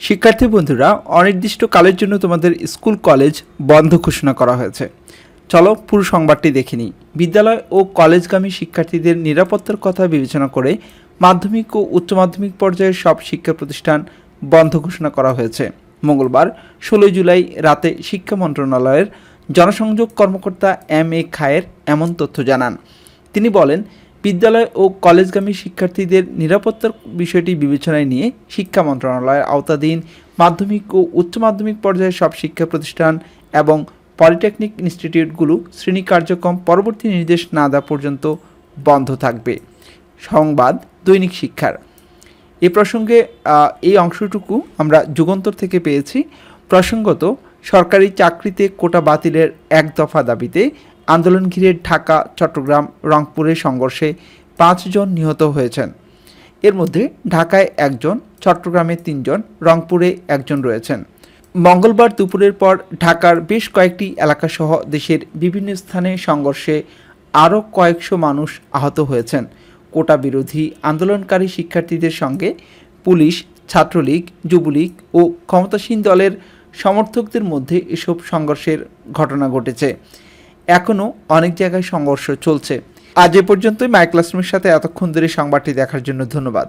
শিক্ষার্থী বন্ধুরা, অনির্দিষ্টকালের জন্য তোমাদের স্কুল কলেজ বন্ধ ঘোষণা করা হয়েছে। চলো পুরো সংবাদটি দেখে নিই। বিদ্যালয় ও কলেজগামী শিক্ষার্থীদের নিরাপত্তার কথা বিবেচনা করে মাধ্যমিক ও উচ্চ মাধ্যমিক পর্যায়ের সব শিক্ষা প্রতিষ্ঠান বন্ধ ঘোষণা করা হয়েছে। মঙ্গলবার 16 জুলাই রাতে শিক্ষা মন্ত্রণালয়ের জনসংযোগ কর্মকর্তা এম.এ. খায়ের এমন তথ্য জানান। তিনি বলেন, বিদ্যালয় ও কলেজগামী শিক্ষার্থীদের নিরাপত্তার বিষয়টি বিবেচনায় নিয়ে শিক্ষা মন্ত্রণালয়ের আওতাধীন মাধ্যমিক ও উচ্চ মাধ্যমিক পর্যায়ের সব শিক্ষা প্রতিষ্ঠান এবং পলিটেকনিক ইনস্টিটিউটগুলো শ্রেণী কার্যক্রম পরবর্তী নির্দেশ না দেওয়া পর্যন্ত বন্ধ থাকবে। সংবাদ দৈনিক শিক্ষার। এ প্রসঙ্গে এই অংশটুকু আমরা যুগান্তর থেকে পেয়েছি। প্রসঙ্গত, সরকারি চাকরিতে কোটা বাতিলের এক দফা দাবিতে আন্দোলন ঘিরে ঢাকা, চট্টগ্রাম, রংপুরে সংঘর্ষে 5 জন নিহত হয়েছেন। এর মধ্যে ঢাকায় 1 জন, চট্টগ্রামে 3 জন, রংপুরে 1 জন রয়েছেন। মঙ্গলবার দুপুরের পর ঢাকার বেশ কয়েকটি এলাকাসহ দেশের বিভিন্ন স্থানে সংঘর্ষে আরও কয়েকশো মানুষ আহত হয়েছেন। কোটা বিরোধী আন্দোলনকারী শিক্ষার্থীদের সঙ্গে পুলিশ, ছাত্রলীগ, যুবলীগ ও ক্ষমতাসীন দলের সমর্থকদের মধ্যে এসব সংঘর্ষের ঘটনা ঘটেছে। এখনও অনেক জায়গায় সংঘর্ষ চলছে। আজ এ পর্যন্তই। মাই ক্লাসরুমের সাথে এতক্ষণ ধরে সংবাদটি দেখার জন্য ধন্যবাদ।